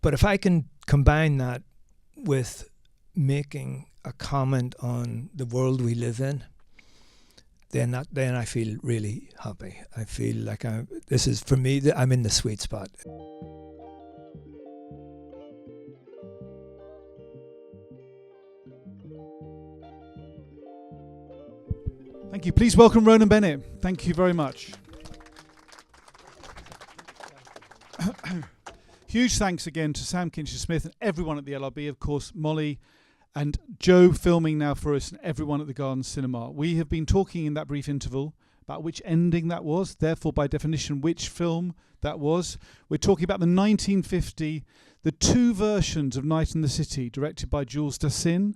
But if I can combine that with making a comment on the world we live in, then I feel really happy. I feel like this is, for me, I'm in the sweet spot. Thank you. Please welcome Ronan Bennett. Thank you very much. Huge thanks again to Sam Kincher-Smith and everyone at the LRB, of course, Molly and Joe filming now for us, and everyone at the Garden Cinema. We have been talking in that brief interval about which ending that was, therefore by definition which film that was. We're talking about the 1950, the two versions of Night in the City, directed by Jules Dassin.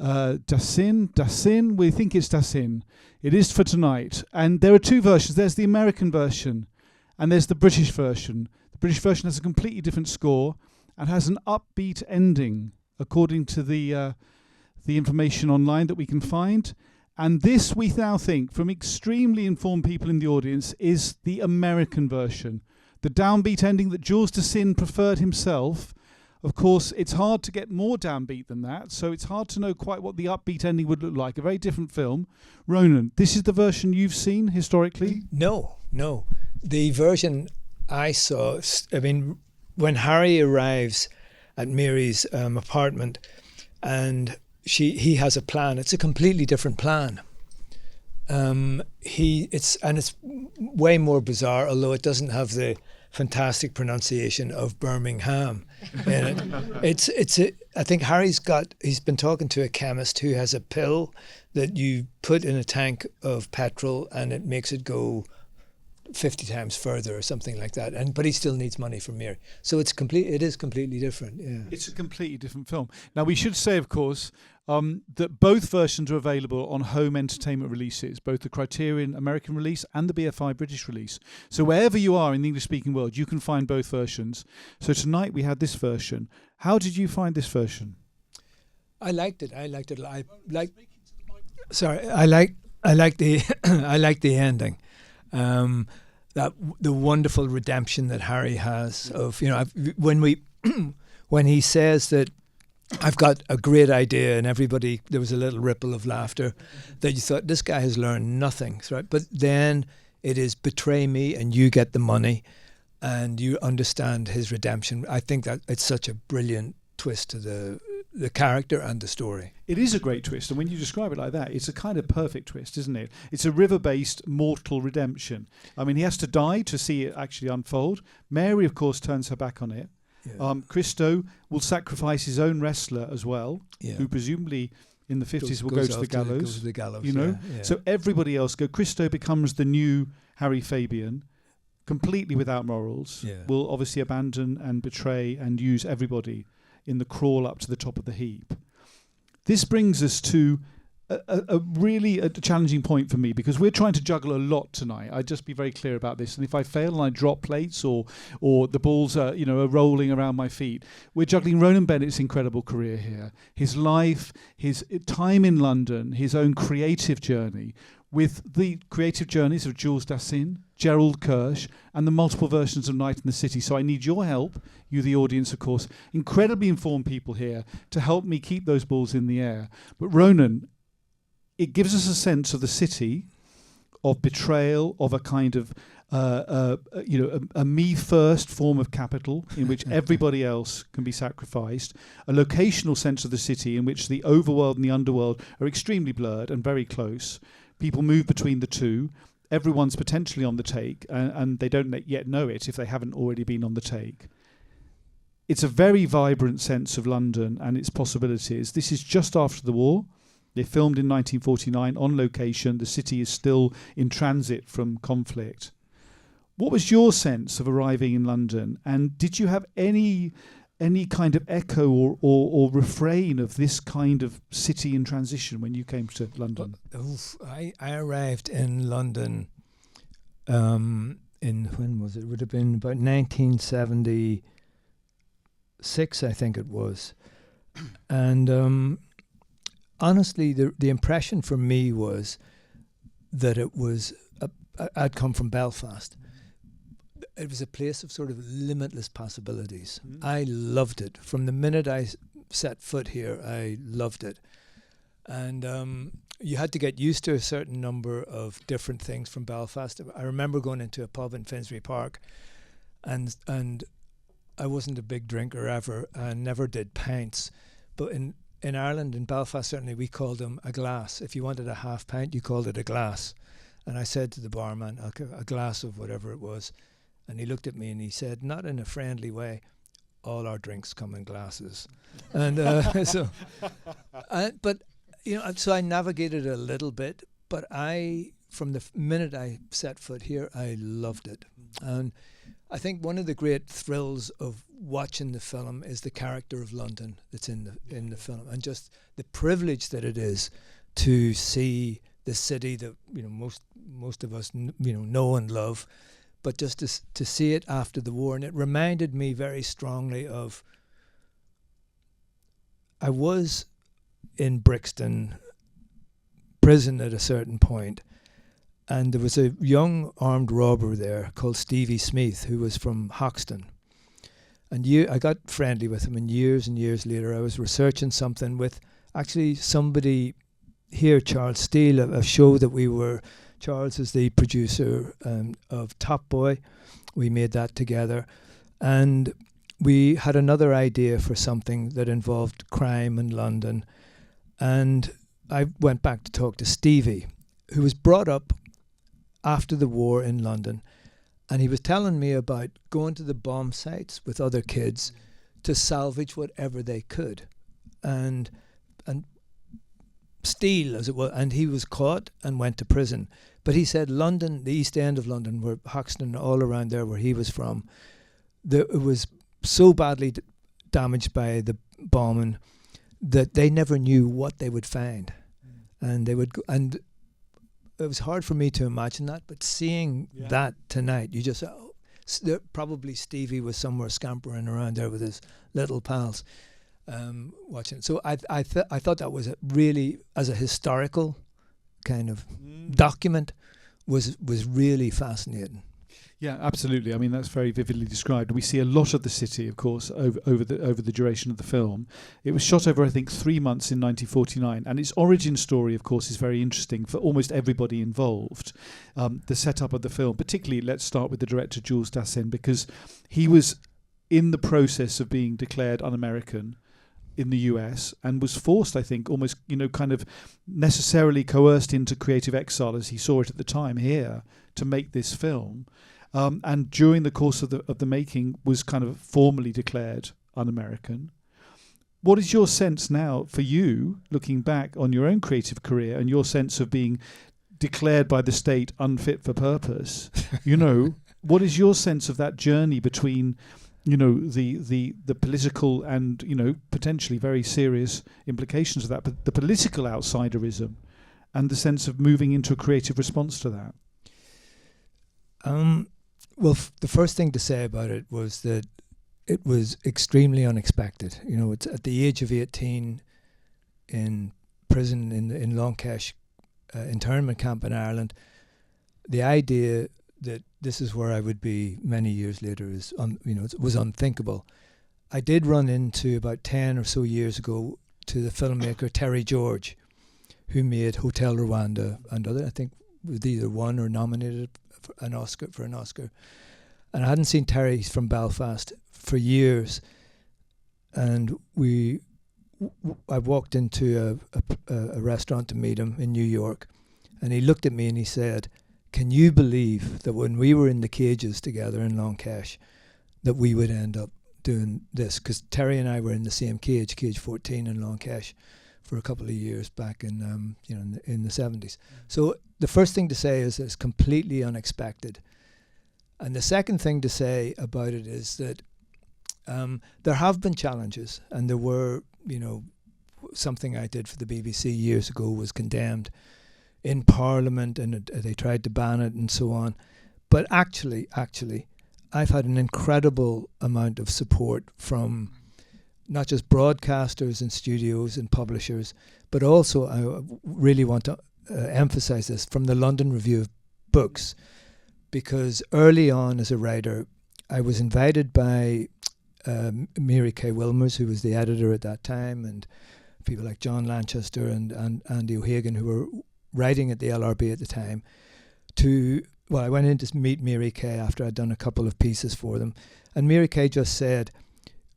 Dassin, we think it's Dassin. It is for tonight. And there are two versions. There's the American version and there's the British version. The British version has a completely different score and has an upbeat ending, according to the information online that we can find. And this, we now think, from extremely informed people in the audience, is the American version. The downbeat ending that Jules Dassin preferred himself. Of course, it's hard to get more downbeat than that, so it's hard to know quite what the upbeat ending would look like. A very different film. Ronan, this is the version you've seen historically? No. The version I saw, I mean, when Harry arrives at Mary's apartment and he has a plan, it's a completely different plan. It's way more bizarre, although it doesn't have the fantastic pronunciation of Birmingham in it. I think he's been talking to a chemist who has a pill that you put in a tank of petrol and it makes it go 50 times further or something like that. But he still needs money from Mary. So it is completely different. Yeah. It's a completely different film. Now we should say, of course, that both versions are available on home entertainment releases, both the Criterion American release and the BFI British release. So wherever you are in the English-speaking world, you can find both versions. So tonight we had this version. How did you find this version? I liked it. I like the ending. That the wonderful redemption that Harry has of, when he says that I've got a great idea, and there was a little ripple of laughter, that you thought, this guy has learned nothing, right? But then it is betray me and you get the money, and you understand his redemption. I think that it's such a brilliant twist to the character and the story. It is a great twist, and when you describe it like that, it's a kind of perfect twist, isn't it? It's a river-based mortal redemption. I mean, he has to die to see it actually unfold. Mary, of course, turns her back on it. Yeah. Christo will sacrifice his own wrestler as well, who presumably in the 50s will go to the gallows. Goes to the gallows, Yeah. So everybody else Christo becomes the new Harry Fabian, completely without morals, will obviously abandon and betray and use everybody in the crawl up to the top of the heap. This brings us to a really challenging point for me, because we're trying to juggle a lot tonight. I'd just be very clear about this. And if I fail and I drop plates or the balls are rolling around my feet, we're juggling Ronan Bennett's incredible career here, his life, his time in London, his own creative journey, with the creative journeys of Jules Dassin, Gerald Kirsch, and the multiple versions of Night in the City. So I need your help, you the audience, of course, incredibly informed people here, to help me keep those balls in the air. But Ronan, it gives us a sense of the city, of betrayal, of a kind of a me first form of capital in which everybody else can be sacrificed, a locational sense of the city in which the overworld and the underworld are extremely blurred and very close. People move between the two. Everyone's potentially on the take, and they don't yet know it if they haven't already been on the take. It's a very vibrant sense of London and its possibilities. This is just after the war. They filmed in 1949 on location. The city is still in transit from conflict. What was your sense of arriving in London? And did you have any kind of echo or refrain of this kind of city in transition when you came to London? I arrived in London when was it? It would have been about 1976, I think it was. And honestly, the impression for me was that it was I'd come from Belfast. it was a place of sort of limitless possibilities. I loved it. From the minute I set foot here, I loved it. And you had to get used to a certain number of different things from Belfast. I remember going into a pub in Finsbury Park, and I wasn't a big drinker ever, and never did pints. But in Ireland, in Belfast certainly, we called them a glass. If you wanted a half pint, you called it a glass. And I said to the barman, a glass of whatever it was. And he looked at me and he said, not in a friendly way, all our drinks come in glasses. And but you know, so I navigated a little bit, but from the minute I set foot here, I loved it. And I think one of the great thrills of watching the film is the character of London that's in the film, and just the privilege that it is to see the city that, you know, most of us know and love, but just to see it after the war. And it reminded me very strongly of, I was in Brixton prison at a certain point, and there was a young armed robber there called Stevie Smith, who was from Hoxton. And I got friendly with him, and years later I was researching something with actually somebody here, Charles Steele, a show that Charles is the producer of Top Boy. We made that together. And we had another idea for something that involved crime in London. And I went back to talk to Stevie, who was brought up after the war in London. And he was telling me about going to the bomb sites with other kids to salvage whatever they could. And steal, as it was. And he was caught and went to prison. But he said London, the East End of London, where Hoxton, all around there where he was from, it was so badly damaged by the bombing that they never knew what they would find. And they would go, and it was hard for me to imagine that, but seeing that tonight, you just, probably Stevie was somewhere scampering around there with his little pals, watching. So I thought that was really, as a historical kind of document, was really fascinating. Yeah, absolutely. I mean, that's very vividly described. We see a lot of the city, of course, over the duration of the film. It was shot over, I think, 3 months in 1949, and its origin story, of course, is very interesting for almost everybody involved. The setup of the film, particularly, let's start with the director, Jules Dassin, because he was in the process of being declared un-American in the US and was forced, I think, almost, kind of necessarily coerced into creative exile, as he saw it at the time here, to make this film. And during the course of the making was kind of formally declared un-American. What is your sense now for you, looking back on your own creative career and your sense of being declared by the state unfit for purpose? What is your sense of that journey between, the political and, potentially very serious implications of that, but the political outsiderism and the sense of moving into a creative response to that? Well, the first thing to say about it was that it was extremely unexpected. It's at the age of 18 in prison in Longcash internment camp in Ireland. The idea that this is where I would be many years later was unthinkable. I did run into, about 10 or so years ago, to the filmmaker Terry George, who made Hotel Rwanda and other, I think, was either won or nominated for an Oscar. And I hadn't seen Terry from Belfast for years. And I walked into a restaurant to meet him in New York, and he looked at me and he said, "Can you believe that when we were in the cages together in Longcash, that we would end up doing this?" Because Terry and I were in the same cage 14 in Longcash, for a couple of years back in the 70s. So the first thing to say is it's completely unexpected. And the second thing to say about it is that there have been challenges, and there were, something I did for the BBC years ago was condemned in Parliament, and they tried to ban it and so on. But actually, I've had an incredible amount of support from not just broadcasters and studios and publishers, but also, I really want to emphasize this, from the London Review of Books, because early on as a writer, I was invited by Mary Kay Wilmers, who was the editor at that time, and people like John Lanchester and Andy O'Hagan, who were writing at the LRB at the time, I went in to meet Mary Kay after I'd done a couple of pieces for them. And Mary Kay just said,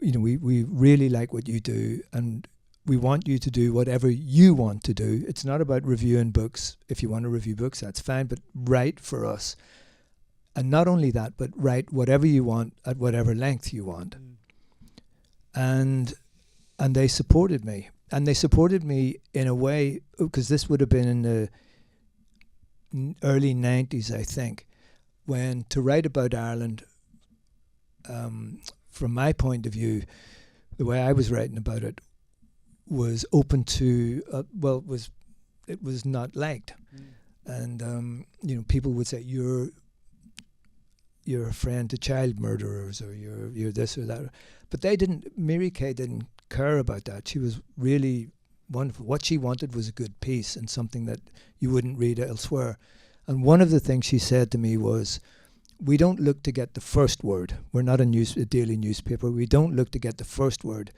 we really like what you do, and we want you to do whatever you want to do. It's not about reviewing books. If you want to review books, that's fine, but write for us. And not only that, but write whatever you want at whatever length you want. And they supported me. And they supported me in a way, because this would have been in the early 90s, I think, when to write about Ireland, from my point of view, the way I was writing about it was open to, it was not liked. And, people would say, you're a friend to child murderers, or you're this or that. But Mary Kay didn't care about that. She was really wonderful. What she wanted was a good piece and something that you wouldn't read elsewhere. And one of the things she said to me was, we don't look to get the first word. We're not a daily newspaper. We don't look to get the first word.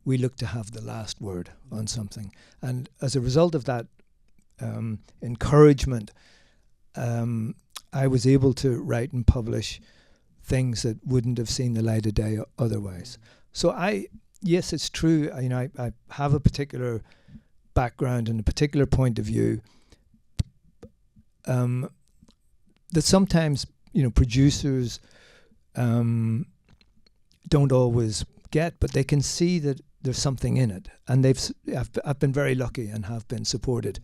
We look to have the last word on something. And as a result of that encouragement, I was able to write and publish things that wouldn't have seen the light of day otherwise. So yes, it's true. I have a particular background and a particular point of view that sometimes producers don't always get, but they can see that there's something in it, and I've been very lucky and have been supported.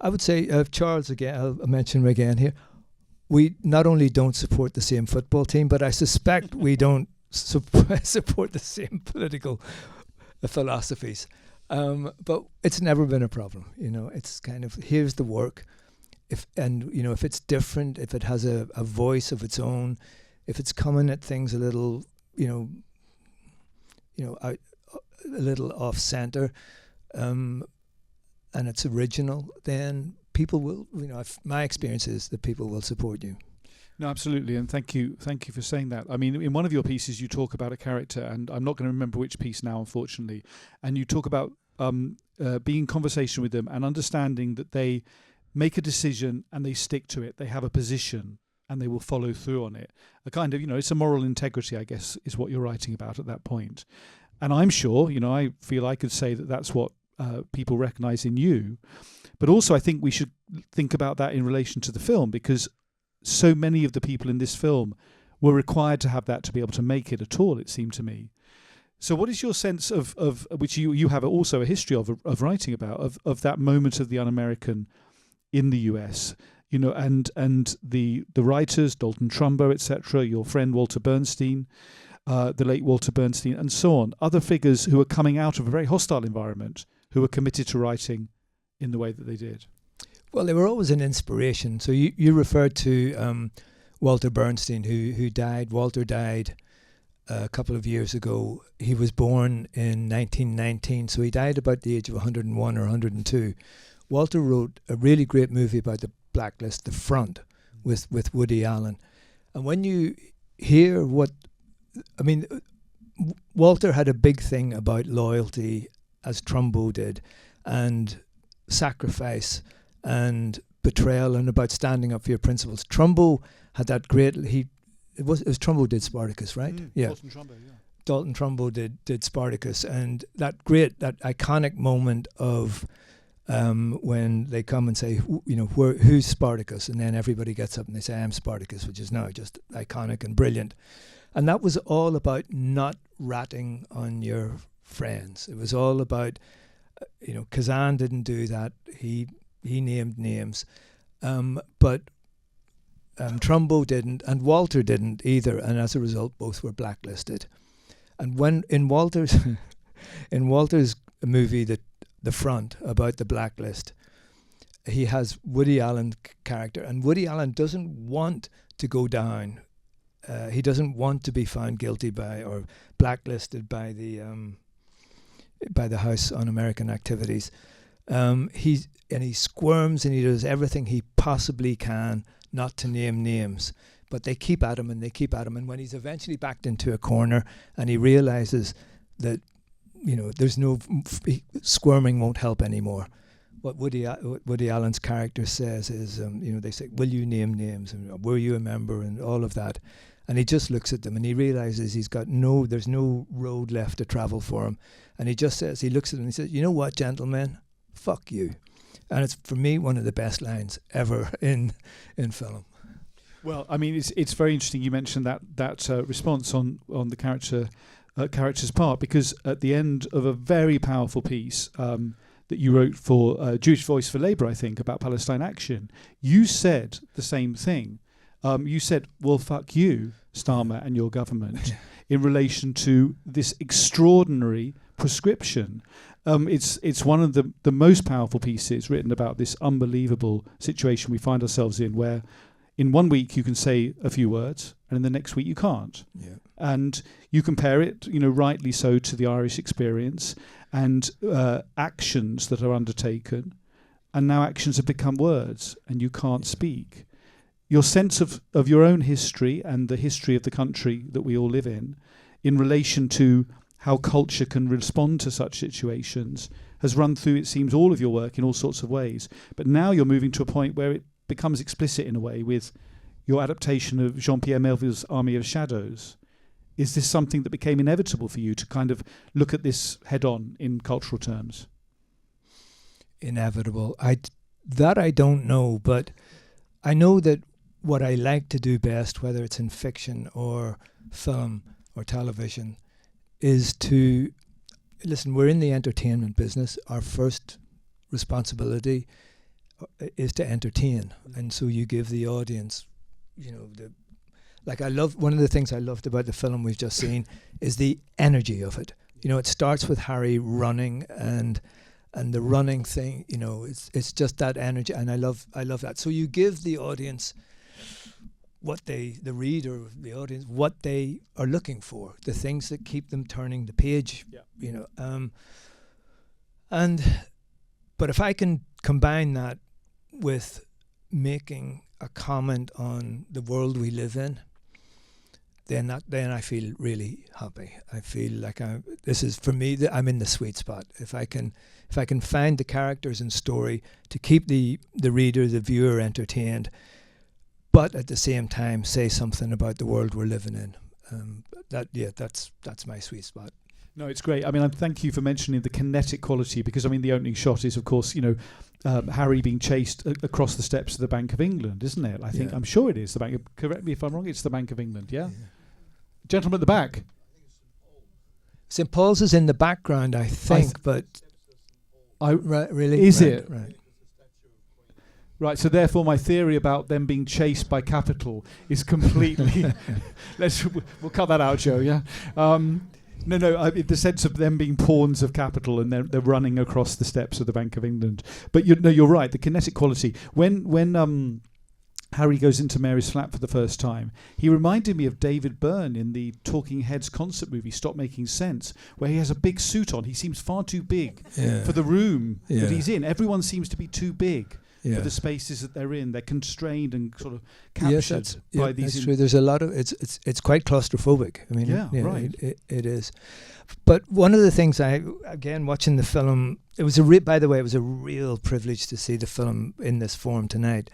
I would say, Charles, again, I'll mention him again here. We not only don't support the same football team, but I suspect we don't support the same political philosophies. But it's never been a problem. It's kind of, here's the work. If it's different, if it has a voice of its own, if it's coming at things a little, a little off center, and it's original, then people will, my experience is that people will support you. No, absolutely, and thank you for saying that. I mean, in one of your pieces, you talk about a character, and I'm not going to remember which piece now, unfortunately, and you talk about being in conversation with them and understanding that they make a decision and they stick to it. They have a position and they will follow through on it. A kind of, it's a moral integrity, I guess, is what you're writing about at that point. And I'm sure, I feel I could say that that's what people recognise in you. But also I think we should think about that in relation to the film, because so many of the people in this film were required to have that to be able to make it at all, it seemed to me. So what is your sense of which you have also a history of writing about, of that moment of the un-American in the US, and the writers, Dalton Trumbo, etc., your friend Walter Bernstein, the late Walter Bernstein, and so on, other figures who are coming out of a very hostile environment, who were committed to writing in the way that they did? Well, they were always an inspiration. So you referred to Walter Bernstein, who died. Walter died a couple of years ago. He was born in 1919, so he died about the age of 101 or 102. Walter wrote a really great movie about the blacklist, The Front, with Woody Allen. And when you hear Walter had a big thing about loyalty, as Trumbo did, and sacrifice and betrayal, and about standing up for your principles. Trumbo had that great, it was Trumbo did Spartacus, right? Yeah. Dalton Trumbo, yeah. Dalton Trumbo did Spartacus, and that iconic moment of when they come and say, who's Spartacus? And then everybody gets up and they say, I'm Spartacus, which is now just iconic and brilliant. And that was all about not ratting on your friends. It was all about, Kazan didn't do that. He named names. But Trumbo didn't, and Walter didn't either. And as a result, both were blacklisted. And when in Walter's movie, The Front, about the blacklist, he has Woody Allen's character, and Woody Allen doesn't want to go down. He doesn't want to be found guilty by or blacklisted by the House Un-American Activities. He squirms and he does everything he possibly can not to name names. But they keep at him and they keep at him. And when he's eventually backed into a corner and he realizes that, there's no squirming won't help anymore. What Woody Allen's character says is, they say, will you name names? And were you a member? And all of that. And he just looks at them and he realizes there's no road left to travel for him. And he just says, he looks at them and he says, you know what, gentlemen? Fuck you. And it's, for me, one of the best lines ever in film. Well, I mean, it's very interesting you mentioned that response on the character's part, because at the end of a very powerful piece that you wrote for Jewish Voice for Labour, I think, about Palestine Action, you said the same thing. You said, well, fuck you, Starmer, and your government, in relation to this extraordinary prescription. It's one of the most powerful pieces written about this unbelievable situation we find ourselves in, where in 1 week you can say a few words, and in the next week you can't. Yeah. And you compare it, rightly so, to the Irish experience and actions that are undertaken, and now actions have become words, and you can't speak. Your sense of your own history and the history of the country that we all live in relation to how culture can respond to such situations has run through, it seems, all of your work in all sorts of ways. But now you're moving to a point where it becomes explicit in a way with your adaptation of Jean-Pierre Melville's Army of Shadows. Is this something that became inevitable for you to kind of look at this head on in cultural terms? Inevitable. I don't know, but I know that what I like to do best, whether it's in fiction or film or television, is to listen. We're in the entertainment business. Our first responsibility is to entertain, and so you give the audience, one of the things I loved about the film we've just seen is the energy of it. It starts with Harry running, and the running thing, it's just that energy, and I love that. So you give the audience the reader, the audience, what they are looking for, the things that keep them turning the page. Yeah. But if I can combine that with making a comment on the world we live in, then I feel really happy. I feel like this is, for me, I'm in the sweet spot. If I can find the characters and story to keep the reader, the viewer entertained, but at the same time say something about the world we're living in, that's my sweet spot. No, it's great. I mean, thank you for mentioning the kinetic quality, because the opening shot is, of course, Harry being chased across the steps of the Bank of England, isn't it? I'm sure it is the Bank. Correct me if I'm wrong. It's the Bank of England. Yeah. Gentleman at the back. St. Paul's is in the background, I think, but really, is right, it right? Right. So therefore, my theory about them being chased by Capital is completely. We'll cut that out, Joe. Yeah. No, the sense of them being pawns of capital, and they're running across the steps of the Bank of England. But you're right. The kinetic quality. When Harry goes into Mary's flat for the first time, he reminded me of David Byrne in the Talking Heads concert movie Stop Making Sense, where he has a big suit on. He seems far too big for the room that he's in. Everyone seems to be too big for the spaces that they're in. They're constrained and sort of captured by these. That's true. There's a lot of it's quite claustrophobic. I mean, right. It is. But one of the things again watching the film, it was a real privilege to see the film in this form tonight,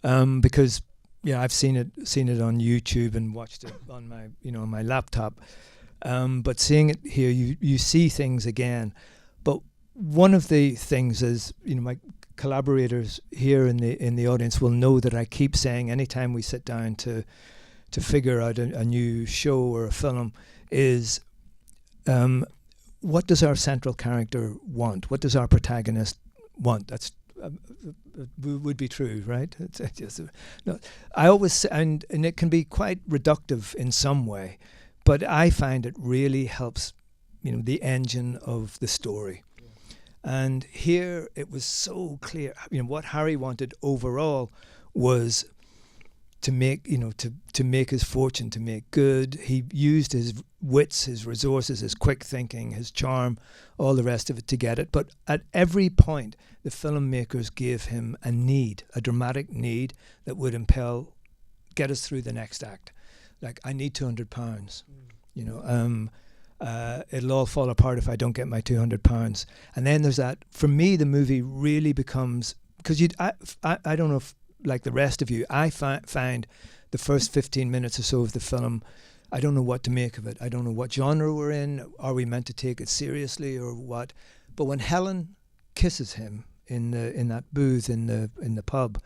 because I've seen it on YouTube and watched it on my on my laptop, but seeing it here, you see things again. But one of the things is, my collaborators here in the audience will know that I keep saying anytime we sit down to figure out a new show or a film is, what does our central character want? What does our protagonist want? That's would be true, right? I always, and it can be quite reductive in some way, but I find it really helps, the engine of the story. And here it was so clear. What Harry wanted overall was to make, to make his fortune, to make good. He used his wits, his resources, his quick thinking, his charm, all the rest of it to get it. But at every point, the filmmakers gave him a dramatic need that would get us through the next act. Like, I need £200, it'll all fall apart if I don't get my £200. And then there's that. For me, the movie really becomes, because I don't know if, like the rest of you, I find the first 15 minutes or so of the film, I don't know what to make of it. I don't know what genre we're in. Are we meant to take it seriously or what? But when Helen kisses him in that booth in the pub,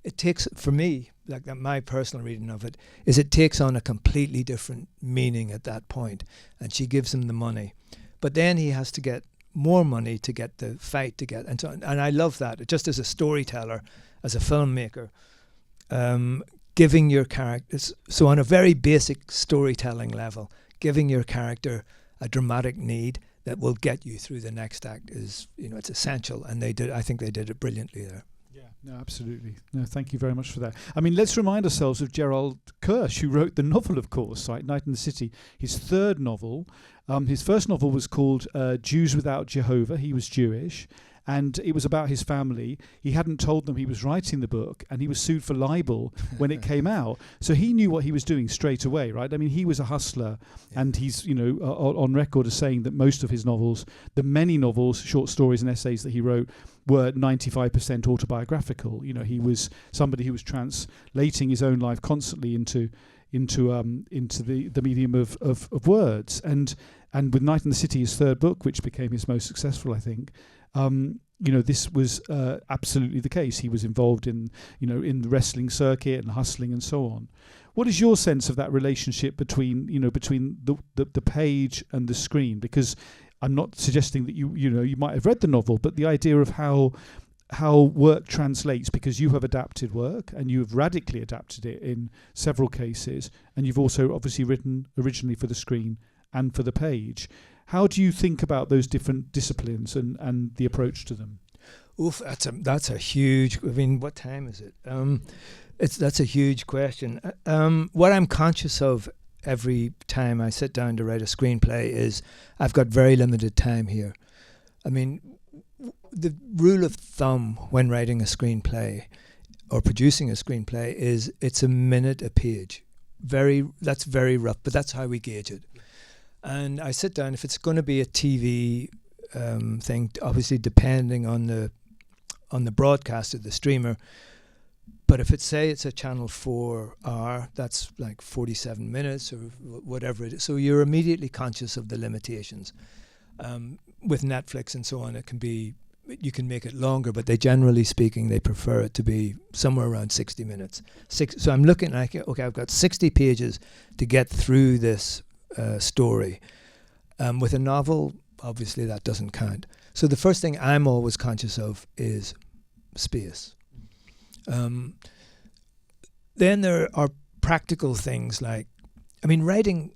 it takes, for me, like that, my personal reading of it is it takes on a completely different meaning at that point, and she gives him the money, but then he has to get more money to get the fight to get, and so on. And I love that, just as a storyteller, as a filmmaker, giving your characters, so on a very basic storytelling level, giving your character a dramatic need that will get you through the next act is, it's essential, and I think they did it brilliantly there. No, absolutely. No, thank you very much for that. I mean, let's remind ourselves of Gerald Kirsch, who wrote the novel, of course, right? Night in the City, his third novel. His first novel was called Jews Without Jehovah. He was Jewish, and it was about his family. He hadn't told them he was writing the book, and he was sued for libel when it came out. So he knew what he was doing straight away, right? I mean, he was a hustler, and he's, on record as saying that most of his novels, the many novels, short stories and essays that he wrote, were 95% autobiographical. He was somebody who was translating his own life constantly into the medium of words. And with Night in the City, his third book, which became his most successful, I think, this was absolutely the case. He was involved in the wrestling circuit and hustling and so on. What is your sense of that relationship between the page and the screen? Because I'm not suggesting that you might have read the novel, but the idea of how work translates, because you have adapted work and you have radically adapted it in several cases, and you've also obviously written originally for the screen and for the page. How do you think about those different disciplines and the approach to them? Oof, that's a huge. I mean, what time is it? That's a huge question. What I'm conscious of every time I sit down to write a screenplay is I've got very limited time here. I mean, the rule of thumb when writing a screenplay or producing a screenplay is it's a minute a page. That's very rough, but that's how we gauge it. And I sit down, if it's going to be a TV thing, obviously depending on the broadcaster, the streamer. But if it's a Channel 4 hour, that's like 47 minutes or whatever it is. So you're immediately conscious of the limitations. With Netflix and so on, you can make it longer, but generally speaking, they prefer it to be somewhere around 60 minutes. So I'm looking like, okay, I've got 60 pages to get through this story. With a novel, obviously that doesn't count. So the first thing I'm always conscious of is space. Then there are practical things like, I mean, writing,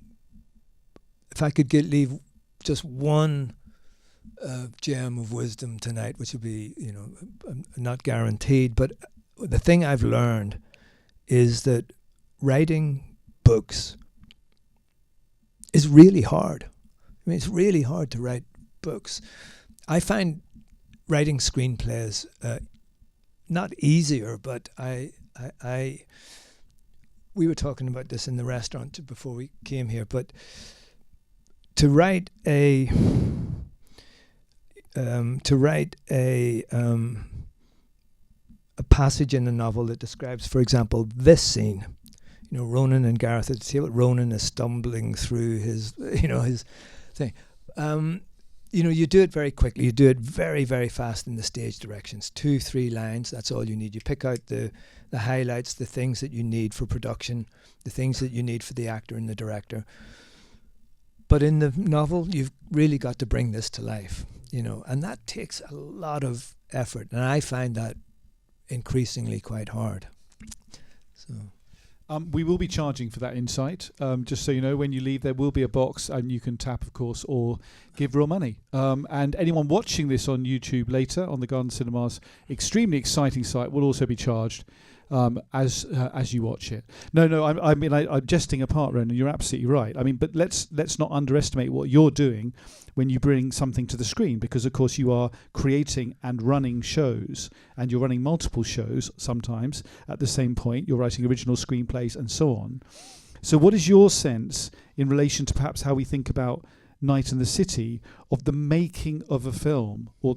if I could leave just one gem of wisdom tonight, which would be, not guaranteed, but the thing I've learned is that writing books is really hard. I mean, it's really hard to write books. I find writing screenplays not easier, but we were talking about this in the restaurant before we came here, but to write a passage in a novel that describes, for example, this scene, Ronan and Gareth at the table. Ronan is stumbling through his thing. You do it very quickly. You do it very, very fast in the stage directions. 2-3 lines, that's all you need. You pick out the highlights, the things that you need for production, the things that you need for the actor and the director. But in the novel, you've really got to bring this to life, and that takes a lot of effort. And I find that increasingly quite hard. So... we will be charging for that insight. Just so you know, when you leave, there will be a box and you can tap, of course, or give real money. And anyone watching this on YouTube later on the Garden Cinema's extremely exciting site will also be charged. as you watch it. No, I'm jesting apart, Ronan. You're absolutely right. I mean, but let's not underestimate what you're doing when you bring something to the screen, because of course you are creating and running shows, and you're running multiple shows sometimes at the same point. You're writing original screenplays and so on. So what is your sense in relation to perhaps how we think about Night in the City of the making of a film, or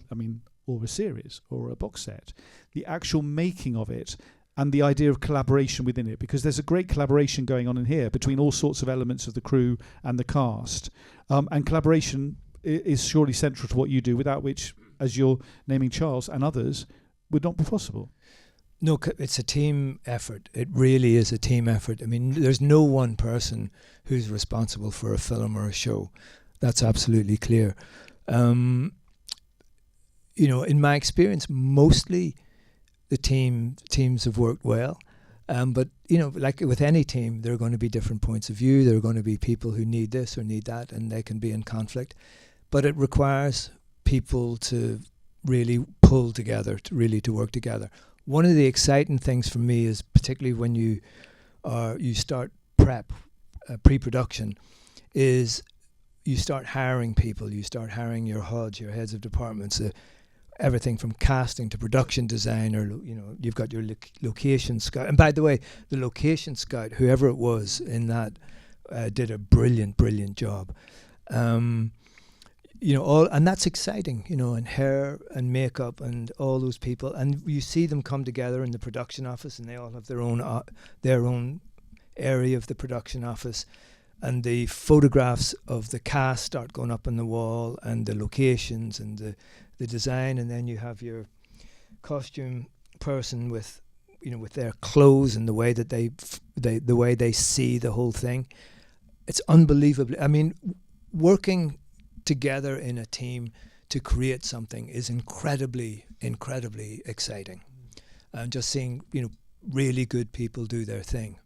a series or a box set, the actual making of it, and the idea of collaboration within it? Because there's a great collaboration going on in here between all sorts of elements of the crew and the cast, and collaboration is surely central to what you do, without which, as you're naming Charles and others, would not be possible. No, it's a team effort. It really is a team effort. I mean, there's no one person who's responsible for a film or a show. That's absolutely clear. In my experience, mostly the teams have worked well. But, like with any team, there are going to be different points of view. There are going to be people who need this or need that, and they can be in conflict. But it requires people to really pull together, to work together. One of the exciting things for me is particularly when you start pre-production, is you start hiring people. You start hiring your HUDs, your heads of departments, everything from casting to production design, or you've got your location scout. And by the way, the location scout, whoever it was in that, did a brilliant job. And that's exciting, and hair and makeup and all those people, and you see them come together in the production office, and they all have their own area of the production office, and the photographs of the cast start going up on the wall, and the locations and the design, and then you have your costume person with their clothes and the way that the way they see the whole thing. It's unbelievable. I mean, working together in a team to create something is incredibly exciting, and just seeing really good people do their thing.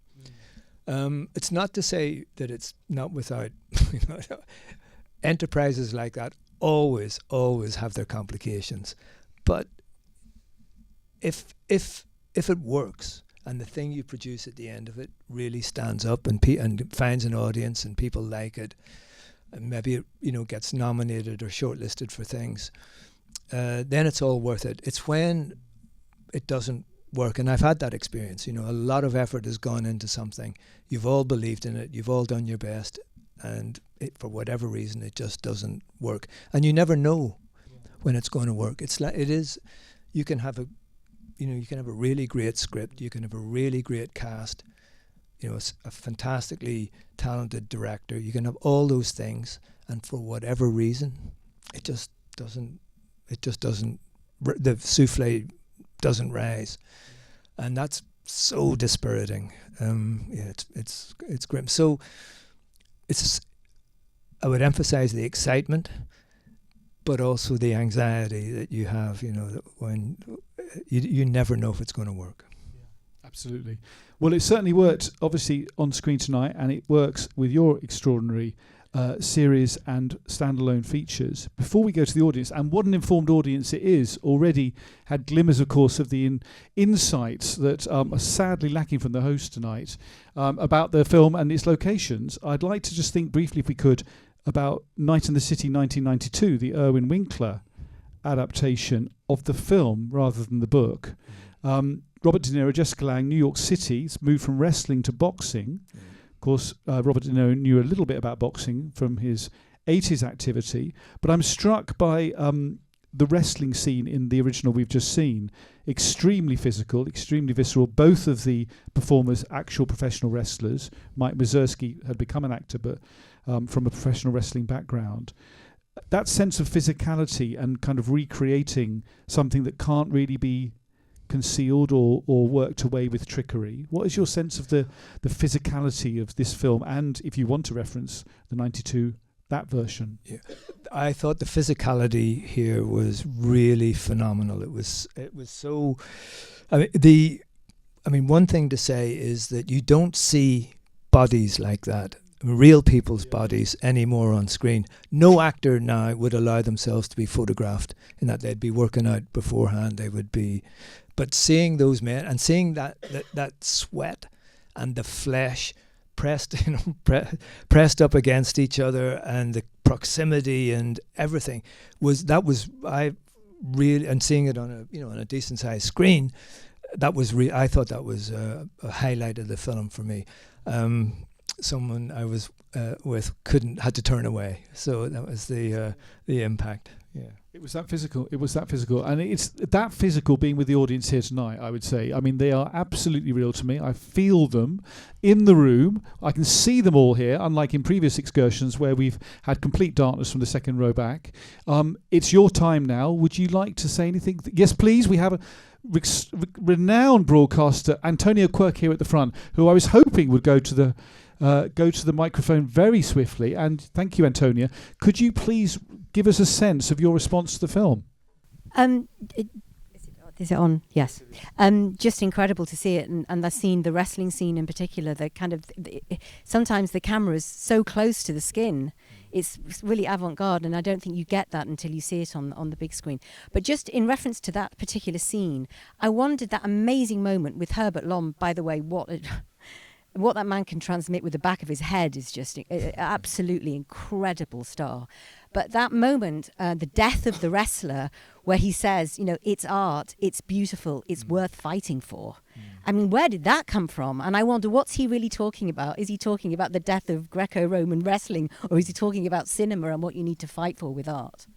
It's not to say that it's not without enterprises like that always have their complications, but if it works and the thing you produce at the end of it really stands up and finds an audience and people like it, and maybe it gets nominated or shortlisted for things, then it's all worth it. It's when it doesn't work, and I've had that experience. A lot of effort has gone into something. You've all believed in it. You've all done your best, and for whatever reason, it just doesn't work. And you never know when it's going to work. It's like it is. You can have a really great script. You can have a really great cast. A fantastically talented director. You can have all those things, and for whatever reason, it just doesn't. The souffle doesn't rise, and that's so dispiriting. It's grim. So I would emphasize the excitement, but also the anxiety that you have. That when you never know if it's going to work. Absolutely. Well, it certainly worked, obviously, on screen tonight, and it works with your extraordinary series and standalone features. Before we go to the audience, and what an informed audience it is, already had glimmers, of course, of the insights that are sadly lacking from the host tonight about the film and its locations. I'd like to just think briefly, if we could, about Night in the City 1992, the Irwin Winkler adaptation of the film rather than the book. Robert De Niro, Jessica Lange, New York City's moved from wrestling to boxing. Of course, Robert De Niro knew a little bit about boxing from his 80s activity, but I'm struck by the wrestling scene in the original we've just seen. Extremely physical, extremely visceral. Both of the performers, actual professional wrestlers. Mike Mazurski had become an actor, but from a professional wrestling background. That sense of physicality and kind of recreating something that can't really be concealed or worked away with trickery. What is your sense of the physicality of this film, and if you want to reference the 92, that version? Yeah. I thought the physicality here was really phenomenal. It was so. One thing to say is that you don't see bodies like that real people's bodies anymore on screen. No actor now would allow themselves to be photographed in that. They'd be working out beforehand. They would be, but seeing those men and seeing that sweat and the flesh pressed, pressed up against each other, and the proximity and everything I really, and seeing it on a decent sized screen, I thought that was a highlight of the film for me. Someone I was with had to turn away, so that was the impact. Yeah, it was that physical. And it's that physical being with the audience here tonight. I would say. I mean, they are absolutely real to me. I feel them in the room. I can see them all here. Unlike in previous excursions where we've had complete darkness from the second row back. It's your time now. Would you like to say anything? Yes, please. We have a renowned broadcaster, Antonio Quirk, here at the front, who I was hoping would go to the microphone very swiftly. And thank you, Antonia. Could you please give us a sense of your response to the film? Is it on? Yes. Just incredible to see it, and the scene, the wrestling scene in particular. The kind of sometimes the camera is so close to the skin. It's really avant-garde, and I don't think you get that until you see it on the big screen. But just in reference to that particular scene, I wondered that amazing moment with Herbert Lom. By the way, what that man can transmit with the back of his head is just absolutely incredible star. But that moment, the death of the wrestler, where he says, it's art, it's beautiful, it's worth fighting for. I mean, where did that come from? And I wonder, what's he really talking about? Is he talking about the death of Greco-Roman wrestling, or is he talking about cinema and what you need to fight for with art?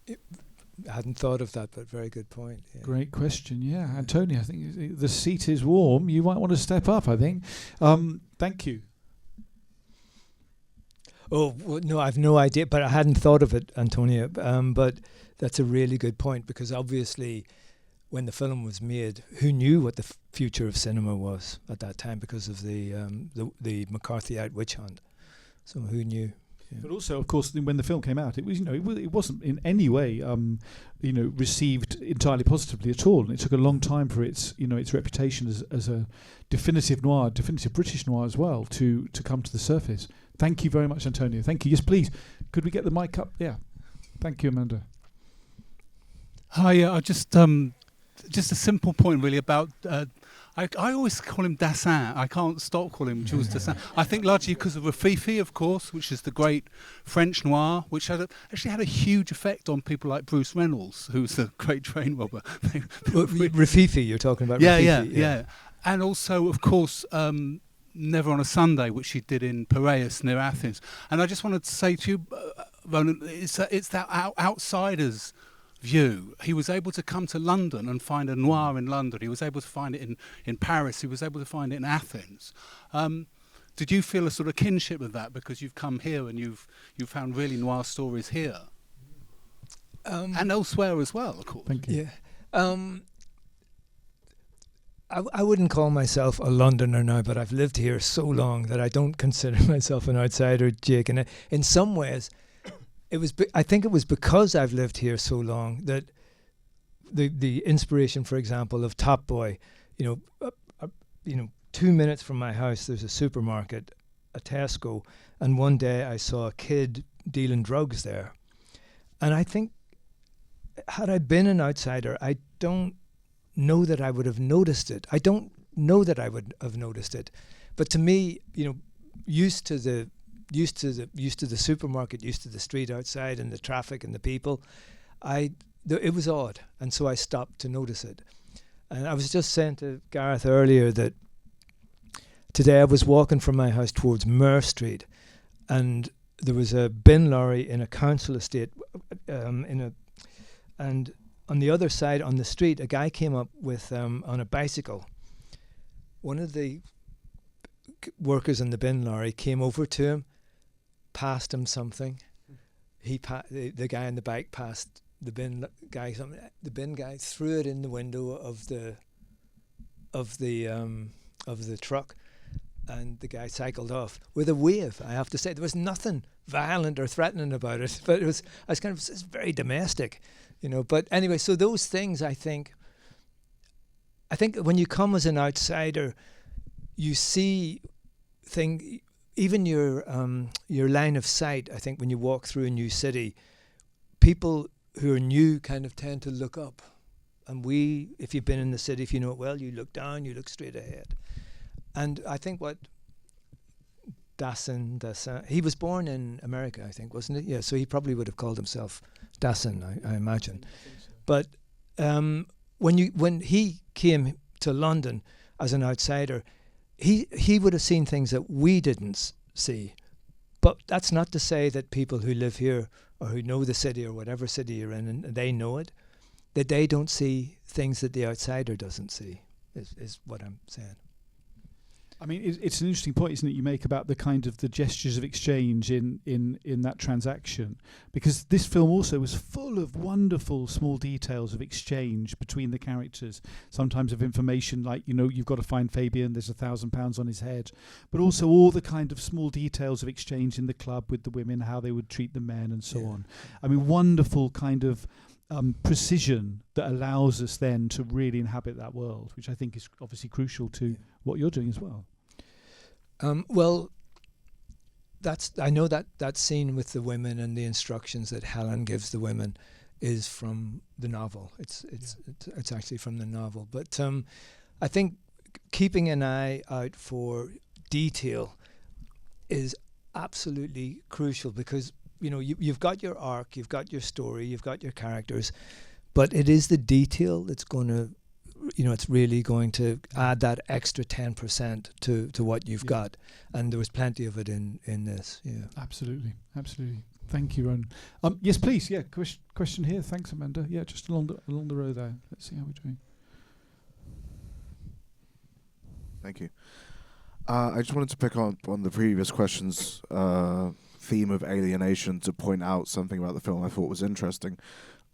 I hadn't thought of that, but very good point. Yeah. Great question. Yeah, Antonio, I think the seat is warm. You might want to step up, I think. Thank you. Oh, well, no, I've no idea, but I hadn't thought of it, Antonia. But that's a really good point, because obviously when the film was made, who knew what the future of cinema was at that time because of the McCarthyite witch hunt? So who knew? Yeah. But also, of course, when the film came out, it was it wasn't in any way received entirely positively at all, and it took a long time for its its reputation as a definitive British noir as well to come to the surface. Thank you very much, Antonio. Thank you. Yes, please. Could we get the mic up? Yeah. Thank you, Amanda. Hi. I just a simple point really about. I always call him Dassin. I can't stop calling him Jules Dassin. I think largely because of Rafifi, of course, which is the great French noir, which actually had a huge effect on people like Bruce Reynolds, who's the great train robber. Rafifi, you're talking about? Rafifi, yeah. And also, of course, Never on a Sunday, which he did in Piraeus near Athens. And I just wanted to say to you, Ronan, it's that outsider's view. He was able to come to London and find a noir in London. He was able to find it in Paris. He was able to find it in Athens. Did you feel a sort of kinship with that because you've come here and you've found really noir stories here and elsewhere as well, of course? Thank you. Yeah. I wouldn't call myself a Londoner now, but I've lived here so long that I don't consider myself an outsider, Jake. And in some ways, I think it was because I've lived here so long that the inspiration, for example, of Top Boy, 2 minutes from my house, there's a supermarket, a Tesco, and one day I saw a kid dealing drugs there. And I think, had I been an outsider, I don't know that I would have noticed it. I don't know that I would have noticed it. But to me, used to the supermarket, used to the street outside and the traffic and the people, it was odd, and so I stopped to notice it. And I was just saying to Gareth earlier that today I was walking from my house towards Murr Street, and there was a bin lorry in a council estate, and on the other side on the street, a guy came up with on a bicycle. One of the workers in the bin lorry came over to him, passed him something. The guy on the bike passed the bin guy something. The bin guy threw it in the window of the truck, and the guy cycled off with a wave. I have to say, there was nothing violent or threatening about it, but it's very domestic, But anyway, so those things, I think when you come as an outsider, you see even your line of sight, I think when you walk through a new city, people who are new kind of tend to look up. And if you've been in the city, if you know it well, you look down, you look straight ahead. And I think what Dassin, he was born in America, I think, wasn't it? Yeah, so he probably would have called himself Dassin, I imagine. But when he came to London as an outsider, he would have seen things that we didn't see. But that's not to say that people who live here or who know the city or whatever city you're in and they know it, that they don't see things that the outsider doesn't see, is what I'm saying. I mean, it's an interesting point, isn't it, you make about the kind of the gestures of exchange in that transaction, because this film also was full of wonderful small details of exchange between the characters, sometimes of information like, you've got to find Fabian, there's £1,000 on his head, but also all the kind of small details of exchange in the club with the women, how they would treat the men and so on. I mean, wonderful kind of precision that allows us then to really inhabit that world, which I think is obviously crucial to what you're doing as well. Well, I know that scene with the women and the instructions that Helen gives the women is from the novel. It's actually from the novel. But I think keeping an eye out for detail is absolutely crucial, because you've got your arc, you've got your story, you've got your characters, but it is the detail that's going to, it's really going to add that extra 10% to what you've got. And there was plenty of it in this. Yeah, absolutely. Thank you, Ronan. Yes, please. Yeah, question here. Thanks, Amanda. Yeah, just along the row there. Let's see how we're doing. Thank you. I just wanted to pick up on the previous question's theme of alienation to point out something about the film I thought was interesting.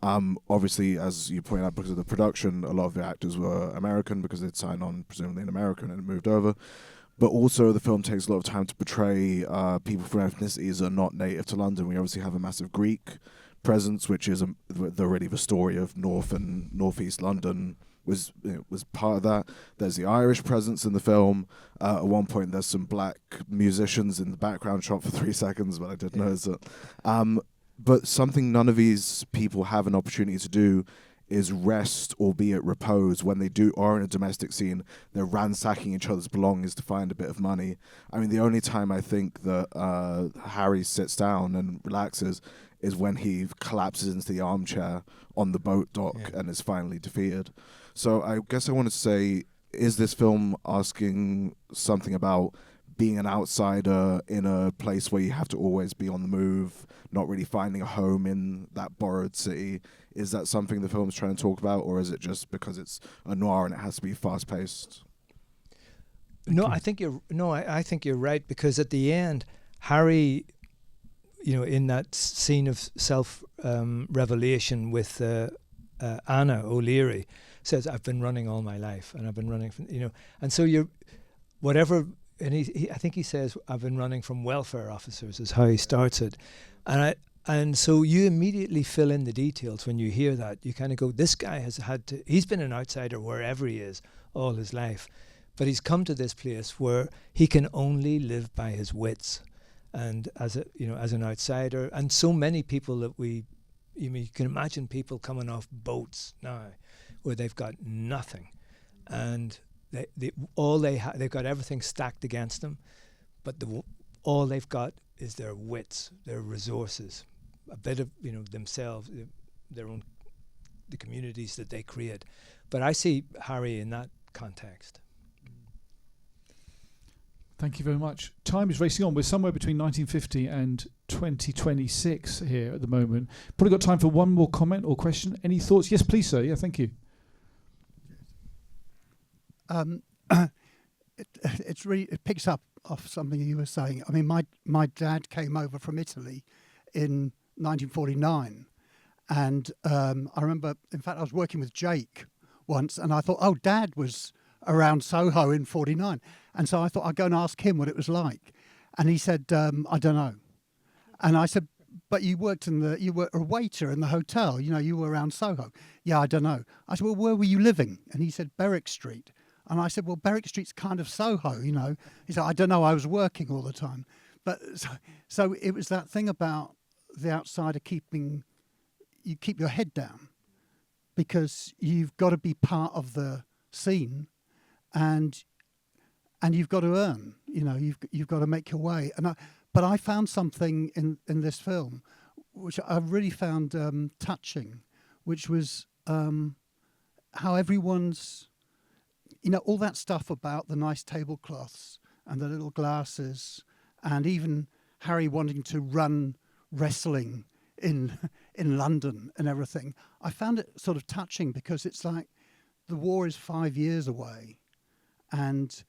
Obviously, as you point out, because of the production, a lot of the actors were American because they'd signed on presumably in America and moved over. But also the film takes a lot of time to portray people from ethnicities that are not native to London. We obviously have a massive Greek presence, which is really the story of North and Northeast London was part of that. There's the Irish presence in the film. At one point, there's some black musicians in the background shot for 3 seconds, but I did notice it. But something none of these people have an opportunity to do is rest or be at repose. When they are in a domestic scene, they're ransacking each other's belongings to find a bit of money. I mean, the only time I think that Harry sits down and relaxes is when he collapses into the armchair on the boat dock and is finally defeated. So I guess I wanted to say, is this film asking something about being an outsider in a place where you have to always be on the move, not really finding a home in that borrowed city? Is that something the film's trying to talk about, or is it just because it's a noir and it has to be fast-paced? I think you're right, because at the end, Harry, in that scene of self-revelation with Anna O'Leary, says, "I've been running all my life, and I've been running from," and so you're, whatever. And I think he says, "I've been running from welfare officers," is how he starts it. And so you immediately fill in the details when you hear that. You kind of go, this guy he's been an outsider wherever he is all his life, but he's come to this place where he can only live by his wits. And as an outsider, and so many people that you can imagine people coming off boats now where they've got nothing, and they've got everything stacked against them, but all they've got is their wits, their resources, a bit of themselves, the communities that they create. But I see Harry in that context. Thank you very much. Time is racing on. We're somewhere between 1950 and 2026 here at the moment. Probably got time for one more comment or question. Any thoughts? Yes, please, sir. Yeah, thank you. It picks up off something you were saying. I mean, my dad came over from Italy in 1949, and I remember, in fact, I was working with Jake once, and I thought, oh, Dad was around Soho in 49, and so I thought I'd go and ask him what it was like, and he said, I don't know, and I said, but you were a waiter in the hotel, you were around Soho. Yeah, I don't know. I said, well, where were you living? And he said, Berwick Street. And I said, well, Berwick Street's kind of Soho, you know. He said, I don't know, I was working all the time. But so it was that thing about the outsider you keep your head down because you've got to be part of the scene and you've got to earn, you know, you've got to make your way. But I found something in this film which I really found touching, which was how everyone's, you know, all that stuff about the nice tablecloths and the little glasses, and even Harry wanting to run wrestling in London and everything. I found it sort of touching because it's like the war is 5 years away, and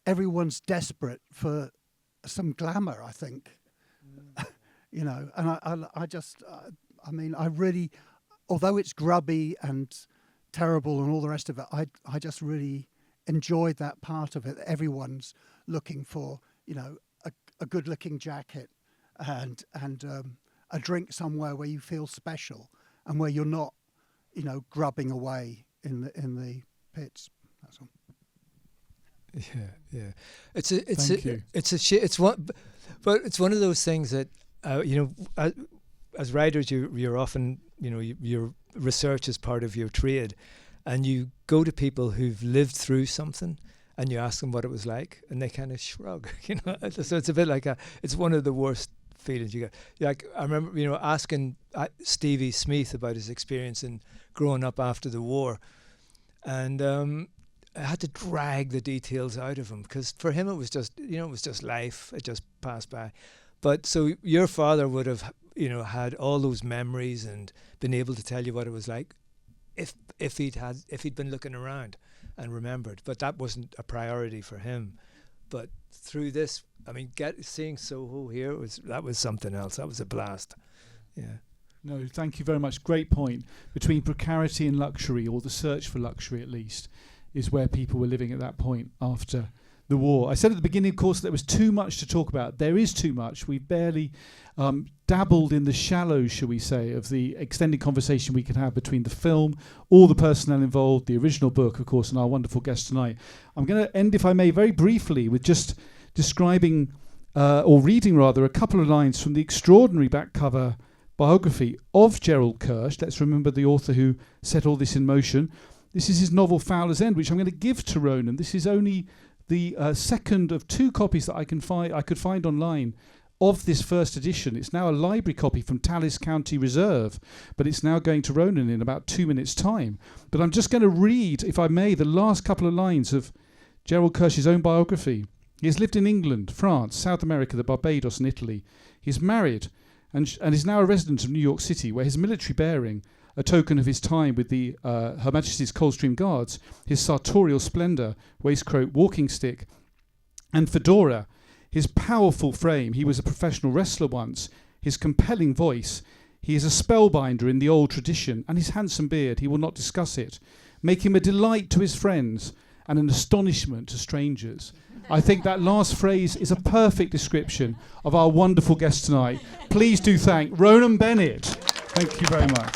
everyone's desperate for some glamour, I think. You know, and I mean, I really, although it's grubby and terrible and all the rest of it, I just really enjoyed that part of it. Everyone's looking for, you know, a good-looking jacket and a drink somewhere where you feel special and where you're not, you know, grubbing away in the pits. That's all. Yeah. It's one of those things that you know, as writers, you're often, you know, your research is part of your trade, and you go to people who've lived through something, and you ask them what it was like, and they kind of shrug, you know. So it's a bit like it's one of the worst feelings you get. Like I remember, you know, asking Stevie Smith about his experience in growing up after the war, and I had to drag the details out of him because for him it was just, you know, it was just life. It just passed by. But so your father would have, you know, had all those memories and been able to tell you what it was like if he'd been looking around and remembered. But that wasn't a priority for him. But through this, I mean, seeing Soho here that was something else. That was a blast. Yeah. No, thank you very much. Great point. Between precarity and luxury, or the search for luxury at least, is where people were living at that point after the war. I said at the beginning, of course, there was too much to talk about. There is too much. We've barely dabbled in the shallows, shall we say, of the extended conversation we could have between the film, all the personnel involved, the original book, of course, and our wonderful guest tonight. I'm going to end, if I may, very briefly with just describing, or reading rather, a couple of lines from the extraordinary back cover biography of Gerald Kirsch. Let's remember the author who set all this in motion. This is his novel Fowler's End, which I'm going to give to Ronan. This is only the second of two copies that I could find online of this first edition. It's now a library copy from Tallis County Reserve, but it's now going to Ronan in about 2 minutes' time. But I'm just going to read, if I may, the last couple of lines of Gerald Kirsch's own biography. He has lived in England, France, South America, the Barbados and Italy. He's married and is now a resident of New York City, where his military bearing, a token of his time with the Her Majesty's Coldstream Guards, his sartorial splendour, waistcoat, walking stick, and fedora, his powerful frame, he was a professional wrestler once, his compelling voice, he is a spellbinder in the old tradition, and his handsome beard, he will not discuss it, make him a delight to his friends and an astonishment to strangers. I think that last phrase is a perfect description of our wonderful guest tonight. Please do thank Ronan Bennett. Thank you very much.